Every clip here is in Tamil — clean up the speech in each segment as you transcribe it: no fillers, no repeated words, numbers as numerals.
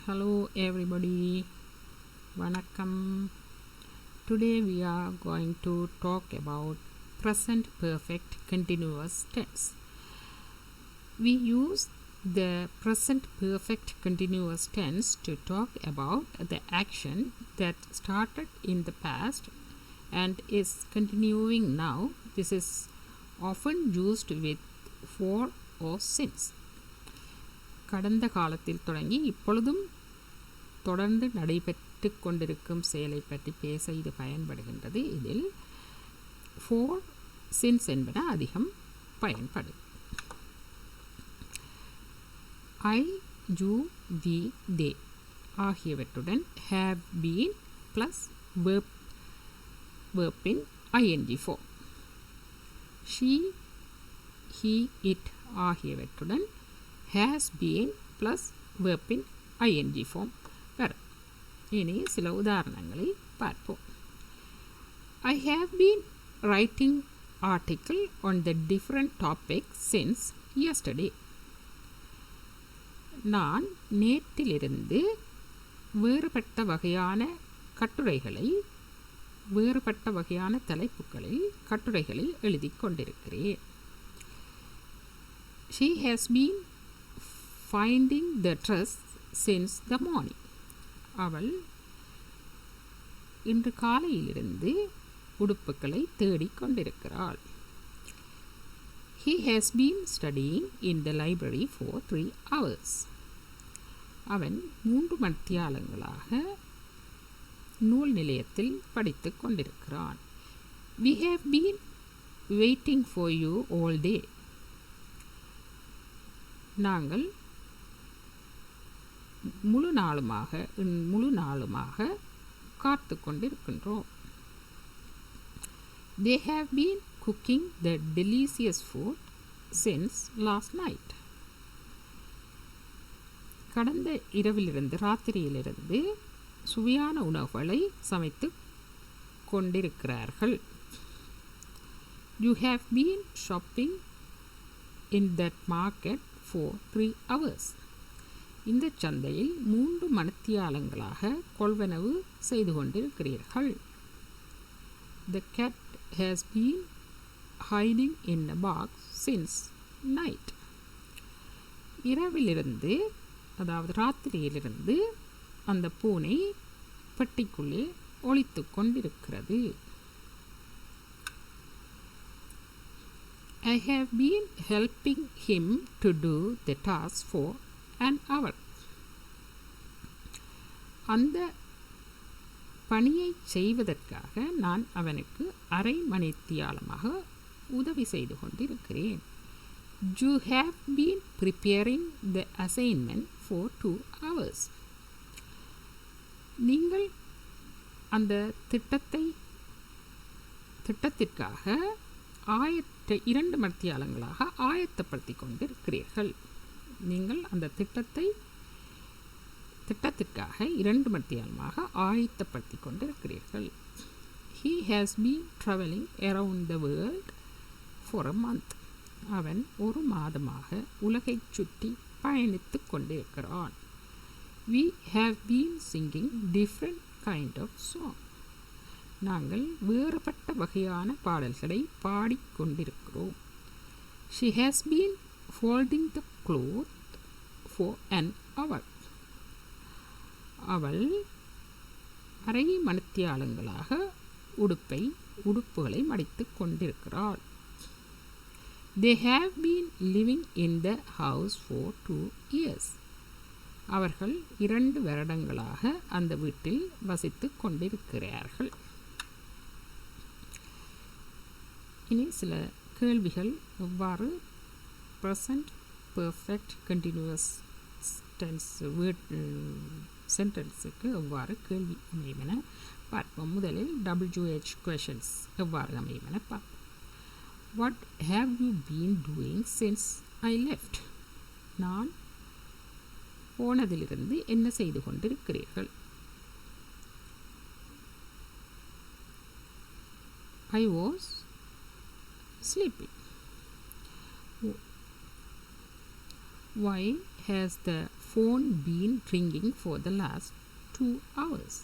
Hello everybody, vanakkam. Today we are going to talk about present perfect continuous tense. We use the present perfect continuous tense to talk about the action that started in the past and is continuing now. This is often used with for or since. கடந்த காலத்தில் தொடங்கி இப்பொழுதும் தொடர்ந்து நடைபெற்று கொண்டிருக்கும் செயலை பற்றி பேச இது பயன்படுகின்றது. இதில் for, since என்பன அதிகம் பயன்படும். I, you, we, they ஆகியவற்றுடன் have been plus verb in ing form. She, he, it ஆகியவற்றுடன் has been plus verb in ing form வரும். இனி சில உதாரணங்களை பார்ப்போம். I have been writing article on the different topics since yesterday. நான் நேற்றிலிருந்து வேறுபட்ட வகையான தலைப்புகளில் கட்டுரைகளில் எழுதி கொண்டிருக்கிறேன். She has been finding the dress since the morning. அவள் இன்று காலையிலிருந்து உடுப்புகளை தேடிக் கொண்டிருக்கிறாள். He has been studying in the library for 3 hours. அவன் 3 மணித்தியாலங்களாக நூல் நிலையத்தில் படித்துக் கொண்டிருக்கிறான். We have been waiting for you all day. நாங்கள் முழு நாளுமாக காத்து கொண்டிருக்கின்றோம். They have been cooking the delicious food since last night. கடந்த ராத்திரியிலிருந்து சுவையான உணவுகளை சமைத்து கொண்டிருக்கிறார்கள். You have been shopping in that market for 3 hours. இந்த சந்தையில் 3 மணித்தியாலங்களாக கொள்வனவு செய்து கொண்டிருக்கிறீர்கள். The cat has been hiding in a box since night. ராத்திரியிலிருந்து அந்த பூனை பெட்டிக்குள்ளே ஒளித்து கொண்டிருக்கிறது. I have been helping him to do the task for an hour. அந்த பணியை செய்வதற்காக நான் அவனுக்கு அரை மணித்தியாலமாக உதவி செய்து கொண்டிருக்கிறேன். You have been preparing the assignment for 2 hours. நீங்கள் அந்த திட்டத்திற்காக 2 மணித்தியாலங்களாக ஆயத்தப்படுத்தி கொண்டிருக்கிறீர்கள். நீங்கள் அந்த திட்டத்திற்காக 2 மணித்தியாலமாக ஆயத்தப்படுத்தி கொண்டிருக்கிறீர்கள். He has been traveling around the world for a month. அவன் 1 மாதமாக உலகைச் சுற்றி பயணித்துக் கொண்டிருக்கிறான். We have been singing different kind of song. நாங்கள் வேறுபட்ட வகையான பாடல்களை பாடிக்கொண்டிருக்கிறோம். She has been folding the cloth for an hour. அவள் அரை மணித்தியாலங்களாக உடுப்புகளை மடித்துக் கொண்டிருக்கிறாள். They have been living in the house for 2 years. அவர்கள் 2 வருடங்களாக அந்த வீட்டில் வசித்துக் கொண்டிருக்கிறார்கள். இனி சில கேள்விகள். எவ்வாறு present perfect continuous tense சென்டென்ஸுக்கு எவ்வாறு கேள்வி அமையும் என பார்ப்போம். முதலில் WH questions எவ்வாறு அமையும் என பார்ப்போம். What have you been doing since I left? நான் போனதிலிருந்து என்ன செய்து கொண்டிருக்கிறீர்கள்? I was sleeping. Why has the phone been ringing for the last 2 hours?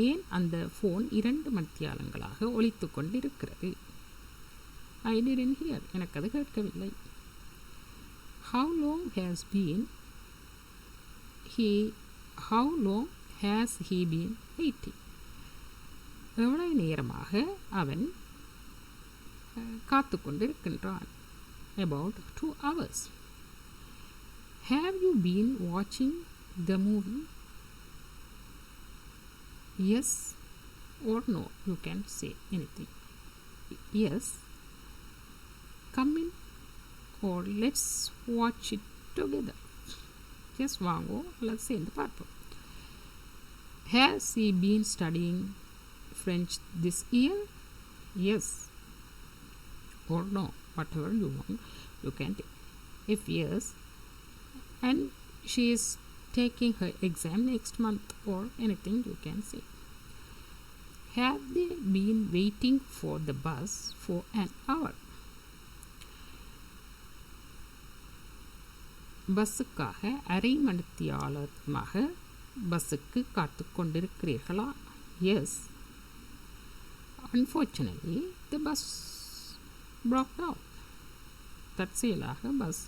ஏன் அந்த ஃபோன் 2 மணித்தியாலங்களாக ஒலித்து கொண்டிருக்கிறது? I didn't hear. எனக்கு அது கேட்கவில்லை. How long has he been waiting? எவ்வளவு நேரமாக அவன் காத்து கொண்டிருக்கின்றான்? About 2 hours. Have you been watching the movie? Yes or no, you can say anything. Yes, come in, or let's watch it together. Yes, வாங்கோ, let's சேர்ந்து பார்ப்போம். Has he been studying French this year? Yes or no, whatever you want, you can take. If yes, and she is taking her exam next month, or anything you can say. Have they been waiting for the bus for an hour? பஸ்ஸுக்காக அரை மணித்தியாலமாக பஸ்ஸுக்கு காத்து கொண்டிருக்கிறீர்களா? Yes. Unfortunately, the bus broke down. தற்செயலாக பஸ்